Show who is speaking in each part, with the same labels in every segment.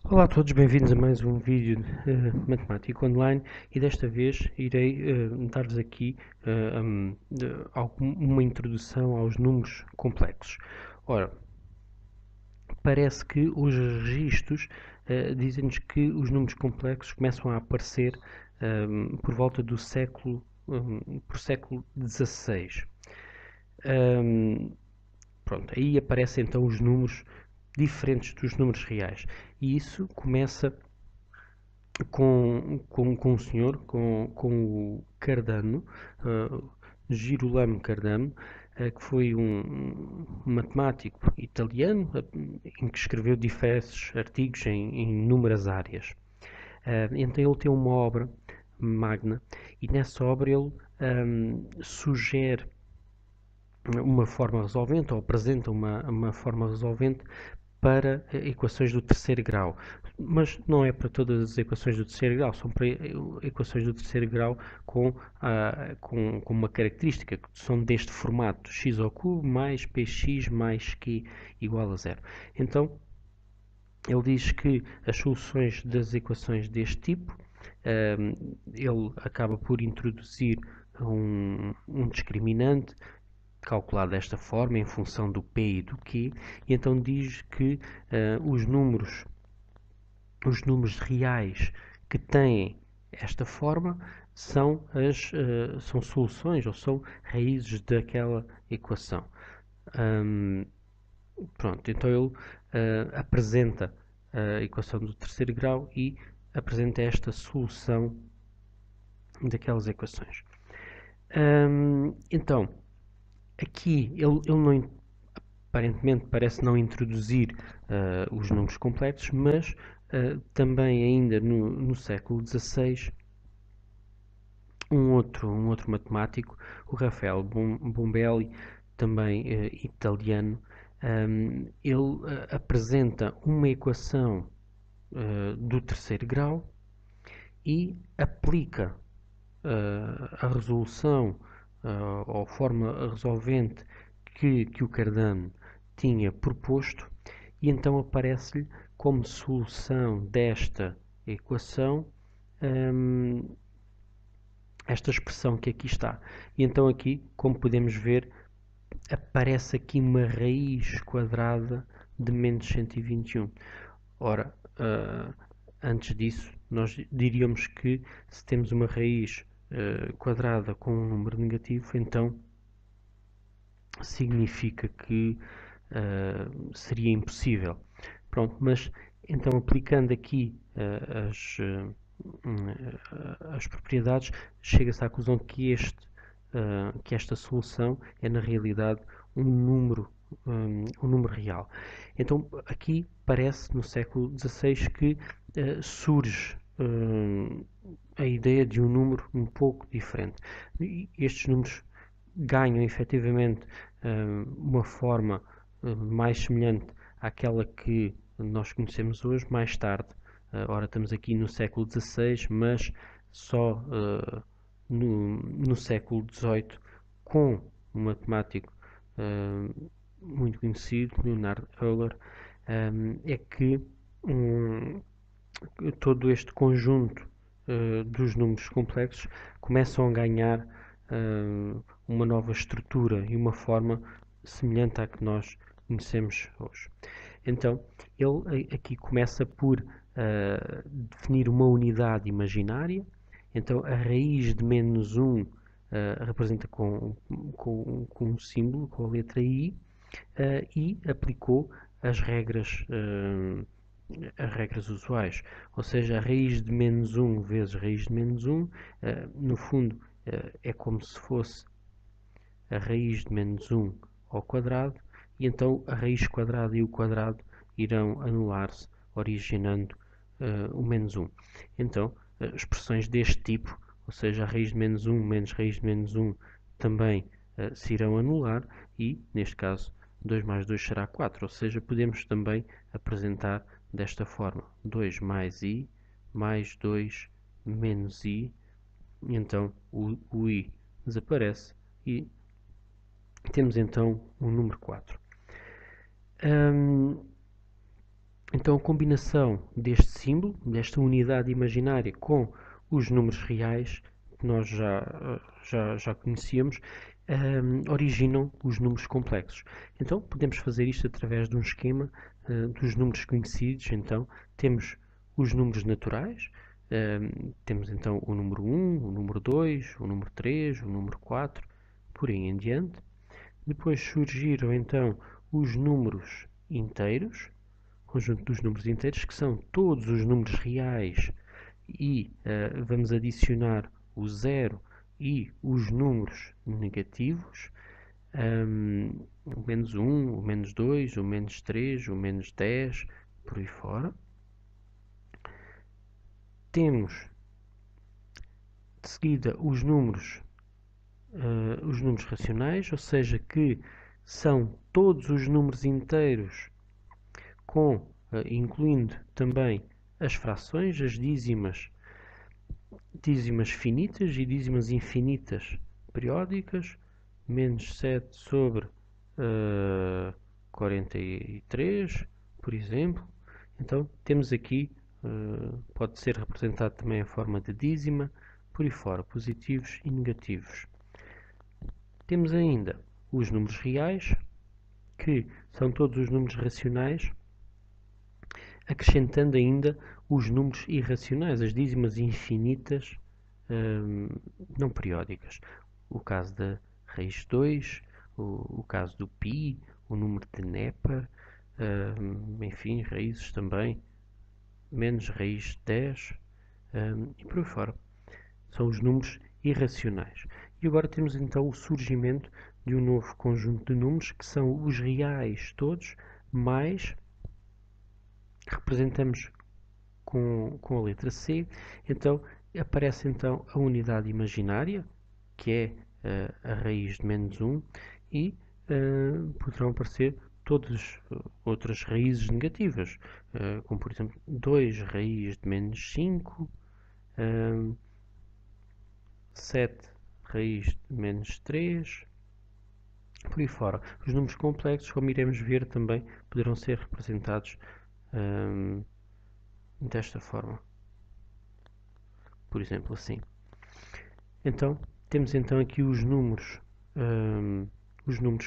Speaker 1: Olá a todos, bem-vindos a mais um vídeo de Matemática Online e desta vez irei dar-vos aqui uma introdução aos números complexos. Ora, parece que os registros dizem-nos que os números complexos começam a aparecer por volta do por século XVI. Pronto, aí aparecem então os números diferentes dos números reais e isso começa com um senhor, com o Cardano, Girolamo Cardano, que foi um matemático italiano, em que escreveu diversos artigos em inúmeras áreas. Então ele tem uma obra magna e nessa obra ele sugere uma forma resolvente ou apresenta uma forma resolvente para equações do terceiro grau. Mas não é para todas as equações do terceiro grau, são para equações do terceiro grau com uma característica, que são deste formato: x ao cubo mais px mais q igual a zero. Então, ele diz que as soluções das equações deste tipo, ele acaba por introduzir um discriminante calculado desta forma em função do P e do Q, e então diz que os números reais que têm esta forma são soluções ou são raízes daquela equação. Pronto, então ele apresenta a equação do terceiro grau e apresenta esta solução daquelas equações. Então, aqui ele não, aparentemente parece não introduzir os números complexos, mas também ainda no século XVI, um outro matemático, o Rafael Bombelli, também italiano, ele apresenta uma equação do terceiro grau e aplica a resolução ou forma resolvente que o Cardano tinha proposto, e então aparece-lhe como solução desta equação esta expressão que aqui está. E então aqui, como podemos ver, aparece aqui uma raiz quadrada de menos 121. Ora, antes disso, nós diríamos que se temos uma raiz quadrada com um número negativo, então significa que seria impossível. Pronto, mas então aplicando aqui as propriedades, chega-se à conclusão que esta solução é na realidade um número real. Então aqui parece no século XVI que surge a ideia de um número um pouco diferente. E estes números ganham efetivamente uma forma mais semelhante àquela que nós conhecemos hoje, mais tarde. Ora, estamos aqui no século XVI, mas só no século XVIII, com um matemático muito conhecido, Leonard Euler, é que todo este conjunto dos números complexos começam a ganhar uma nova estrutura e uma forma semelhante à que nós conhecemos hoje. Então, ele aqui começa por definir uma unidade imaginária. Então, a raiz de menos 1 representa com um símbolo, com a letra I, e aplicou as regras usuais, ou seja, a raiz de menos 1 vezes raiz de menos 1, no fundo é como se fosse a raiz de menos 1 ao quadrado, e então a raiz quadrada e o quadrado irão anular-se, originando o menos 1. Então, expressões deste tipo, ou seja, a raiz de menos 1 menos raiz de menos 1, também se irão anular, e, neste caso, 2 mais 2 será 4, ou seja, podemos também apresentar desta forma: 2 mais i mais 2 menos i, e então o i desaparece e temos então o número 4. Então a combinação deste símbolo, desta unidade imaginária com os números reais, que nós já conhecíamos, originam os números complexos. Então podemos fazer isto através de um esquema dos números conhecidos. Então temos os números naturais, temos então o número 1, o número 2, o número 3, o número 4, por aí em diante. Depois surgiram então os números inteiros, conjunto dos números inteiros, que são todos os números reais, e vamos adicionar o zero e os números negativos, o menos 1, o menos 2, o menos 3, o menos 10, por aí fora. Temos de seguida os números racionais, ou seja, que são todos os números inteiros, incluindo também as frações, as dízimas finitas e dízimas infinitas periódicas, menos 7 sobre 43, por exemplo. Então temos aqui, pode ser representado também a forma de dízima, por aí fora, positivos e negativos. Temos ainda os números reais, que são todos os números racionais, acrescentando ainda os números irracionais, as dízimas infinitas não periódicas. O caso da raiz de 2, o caso do π, o número de Neper, enfim, raízes também, menos raiz de 10 e por aí fora. São os números irracionais. E agora temos então o surgimento de um novo conjunto de números, que são os reais todos, mais, representamos com a letra C, então aparece então a unidade imaginária, que é a raiz de menos 1, e poderão aparecer todas outras raízes negativas, como por exemplo 2 raiz de menos 5, 7 raiz de menos 3, por aí fora. Os números complexos, como iremos ver também, poderão ser representados desta forma. Por exemplo, assim. Então, temos então aqui os números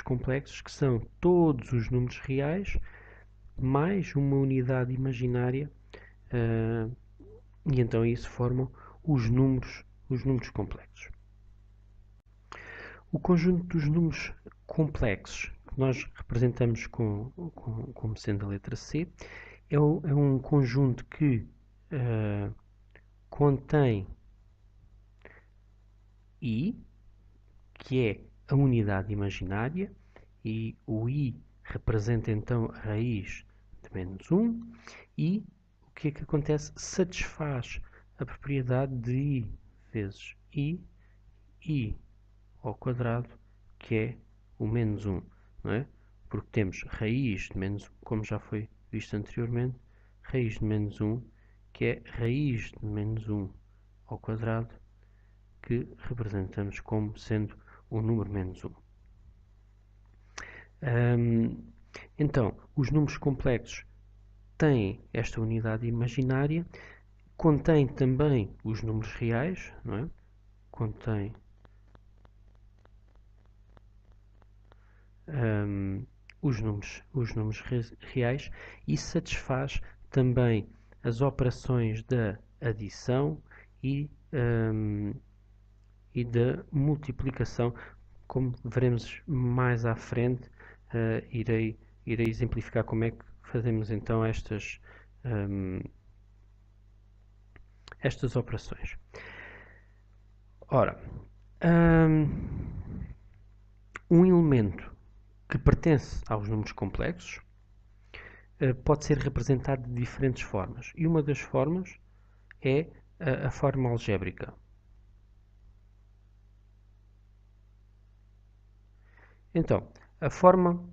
Speaker 1: complexos, que são todos os números reais, mais uma unidade imaginária, e então isso formam os números complexos. O conjunto dos números complexos, que nós representamos como sendo a letra C, é um conjunto que contém I, que é a unidade imaginária, e o I representa então a raiz de menos 1, e o que é que acontece? Satisfaz a propriedade de I vezes I ao quadrado, que é o menos 1, não é? Porque temos raiz de menos 1, como já foi visto anteriormente, raiz de menos 1, que é raiz de menos 1 ao quadrado, que representamos como sendo o número menos 1. Então, os números complexos têm esta unidade imaginária, contém também os números reais, não é? Contém os números reais, e satisfaz também as operações da adição e da multiplicação, como veremos mais à frente. Irei exemplificar como é que fazemos então estas operações. Ora, um elemento que pertence aos números complexos pode ser representado de diferentes formas, e uma das formas é a forma algébrica. Então, a forma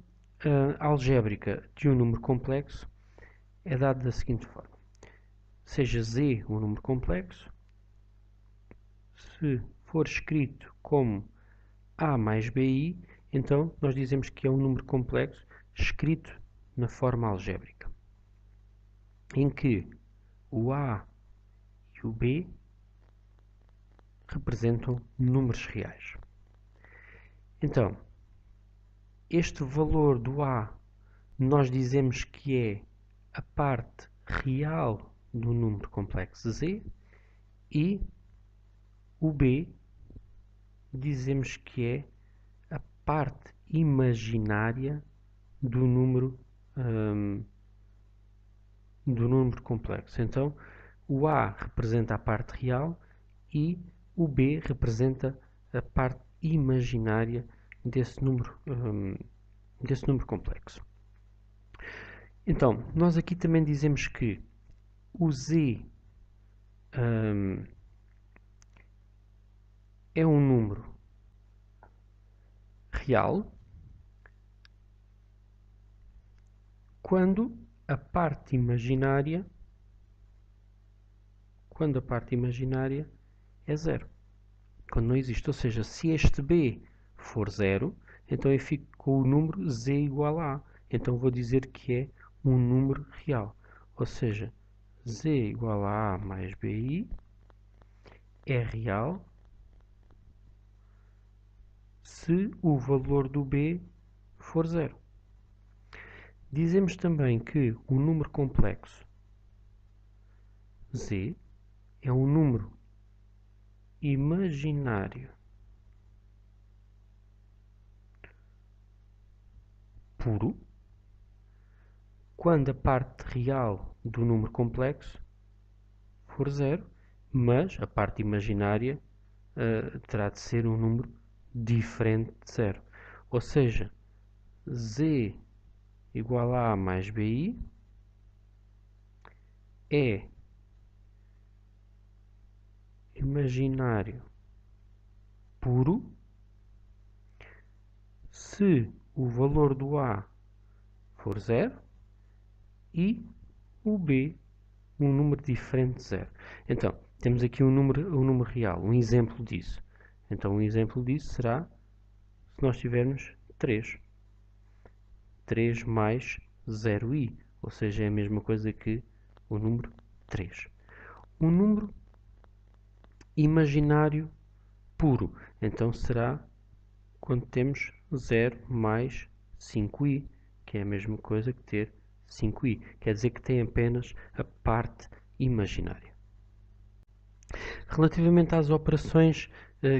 Speaker 1: algébrica de um número complexo é dada da seguinte forma: seja Z um número complexo, se for escrito como A mais BI, então nós dizemos que é um número complexo escrito na forma algébrica. em que o A e o B representam números reais. Então, este valor do A nós dizemos que é a parte real do número complexo Z e o B dizemos que é a parte imaginária do número complexo. Então, o A representa a parte real e o B representa a parte imaginária desse número complexo. Então, nós aqui também dizemos que o Z é um número real quando a parte imaginária é zero. Quando não existe. Ou seja, se este B for zero, então eu fico com o número Z igual a A. Então vou dizer que é um número real. Ou seja, Z igual a A mais BI é real se o valor do B for zero. Dizemos também que o número complexo Z é um número imaginário puro quando a parte real do número complexo for zero, mas a parte imaginária terá de ser um número diferente de zero. Ou seja, Z igual a A mais BI é imaginário puro se o valor do A for zero e o B um número diferente de zero. Então, temos aqui um número real, um exemplo disso. Então, um exemplo disso será se nós tivermos 3. 3 mais 0i, ou seja, é a mesma coisa que o número 3. Um número imaginário puro, então será quando temos 0 mais 5i, que é a mesma coisa que ter 5i. Quer dizer que tem apenas a parte imaginária. Relativamente às operações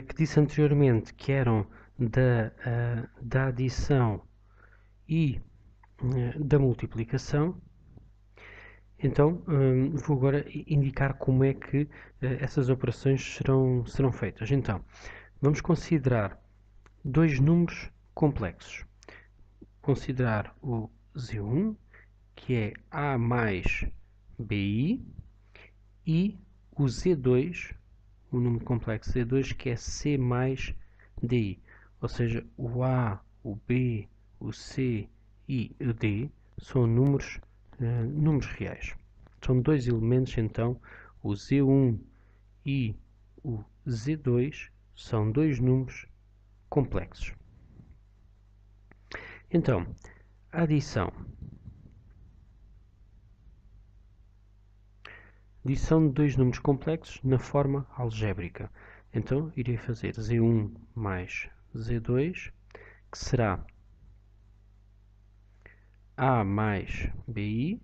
Speaker 1: que disse anteriormente, que eram da adição e da multiplicação, então vou agora indicar como é que essas operações serão feitas. Então, vamos considerar dois números complexos. Considerar o Z1, que é A mais BI, e o Z2, o número complexo Z2, que é C mais DI. Ou seja, o A, o B, o C e o D são números reais. São dois elementos, então, o Z1 e o Z2 são dois números complexos. Então, a adição de dois números complexos na forma algébrica. Então, irei fazer Z1 mais Z2, que será A mais BI.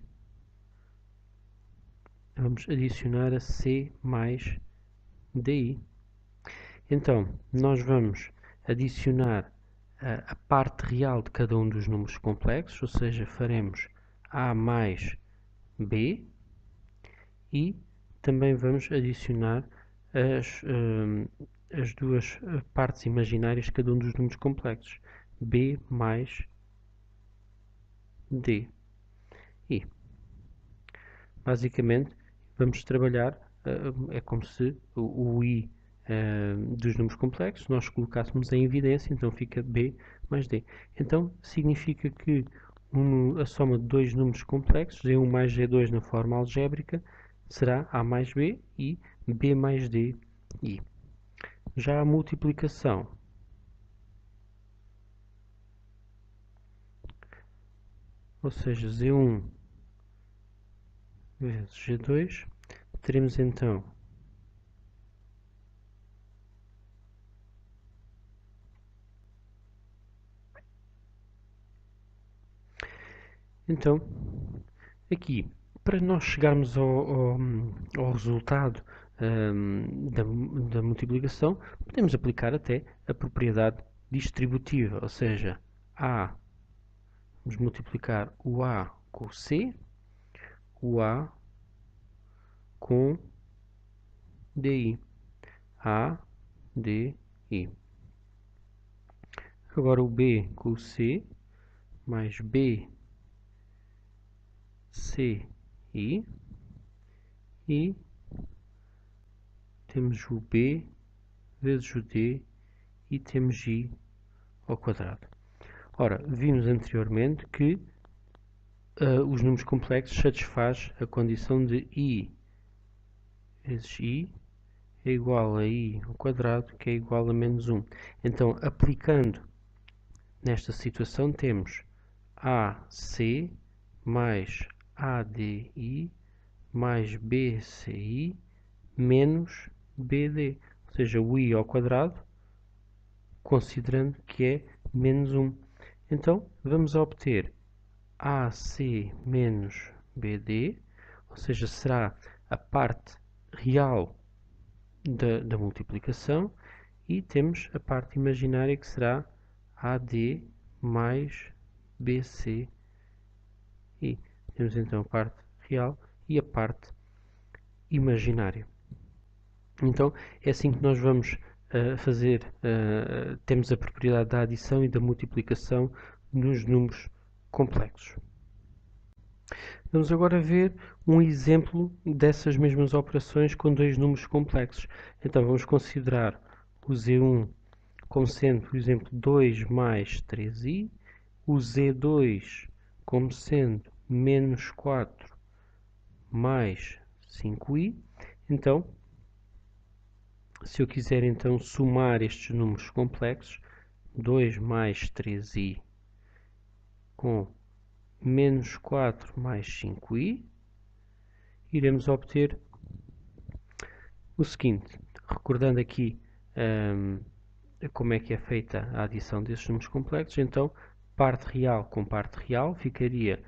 Speaker 1: Vamos adicionar a C mais DI. Então, nós vamos adicionar a parte real de cada um dos números complexos, ou seja, faremos A mais B, e também vamos adicionar as duas partes imaginárias de cada um dos números complexos, B mais D. E, basicamente, vamos trabalhar, é como se o I dos números complexos nós colocássemos em evidência, então fica B mais D. Então, significa que a soma de dois números complexos, Z1 mais Z2 na forma algébrica, será A mais B e B mais D, I. Já a multiplicação ou seja, Z1 vezes G2, teremos então aqui, para nós chegarmos ao resultado da multiplicação, podemos aplicar até a propriedade distributiva, ou seja, A, vamos multiplicar o A com o C, o A com DI. A, D, I. Agora o B com o C, mais B, C, I. E temos o B vezes o D e temos I ao quadrado. Ora, vimos anteriormente que os números complexos satisfaz a condição de I vezes I é igual a I ao quadrado, que é igual a menos 1. Então, aplicando nesta situação, temos AC mais ADI mais BCI menos BD, ou seja, o I ao quadrado, considerando que é menos 1. Então, vamos obter AC menos BD, ou seja, será a parte real da multiplicação, e temos a parte imaginária que será AD mais BC. E temos então a parte real e a parte imaginária. Então é assim que nós vamos fazer, temos a propriedade da adição e da multiplicação nos números complexos. Vamos agora ver um exemplo dessas mesmas operações com dois números complexos. Então vamos considerar o Z1 como sendo, por exemplo, 2 mais 3i, o Z2 como sendo menos 4 mais 5i. Então, se eu quiser então somar estes números complexos, 2 mais 3i com menos 4 mais 5i, iremos obter o seguinte, recordando aqui como é que é feita a adição desses números complexos. Então, parte real com parte real ficaria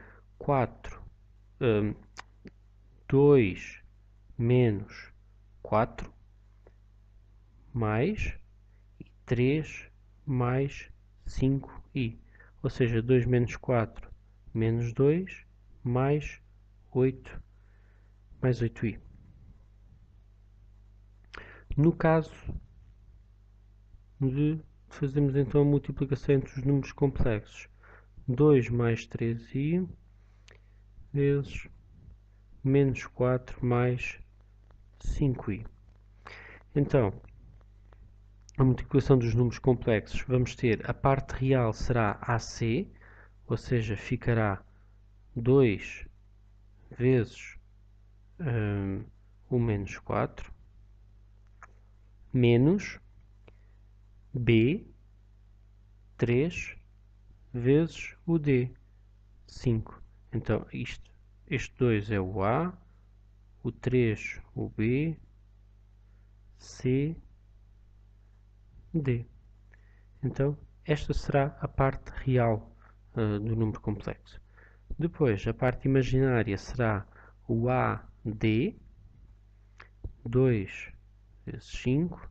Speaker 1: 2 menos 4 mais 3 mais 5i, ou seja, 2 menos 4 menos 2 mais 8 mais 8i. No caso de fazermos então a multiplicação entre os números complexos, 2 mais 3i vezes menos 4 mais 5i. Então, a multiplicação dos números complexos, vamos ter a parte real será AC, ou seja, ficará 2 vezes o menos 4, menos B, 3 vezes o D, 5. Então, este 2 é o A, o 3 o B, C, D. Então, esta será a parte real do número complexo. Depois, a parte imaginária será o AD, 2 vezes 5,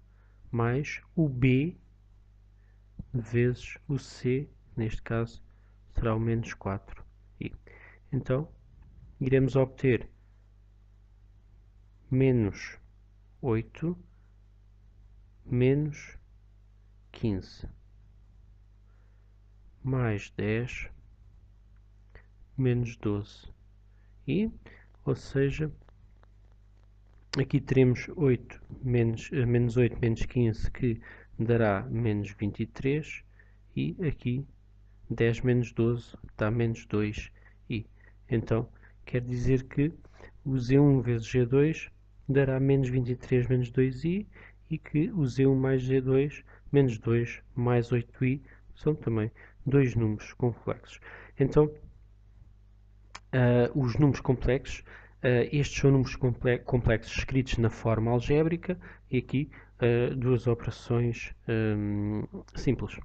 Speaker 1: mais o B vezes o C, neste caso será o menos 4i. Então, iremos obter menos 8 menos 15 mais 10 menos 12 e, ou seja, aqui teremos 8 menos 8 menos 15 que dará menos 23 e aqui 10 menos 12 dá menos 2i. Então, quer dizer que o Z1 vezes G2 dará menos 23 menos 2i e que o Z1 mais Z2 menos 2 mais 8i são também dois números complexos. Então, os números complexos Estes são números complexos escritos na forma algébrica e aqui duas operações simples.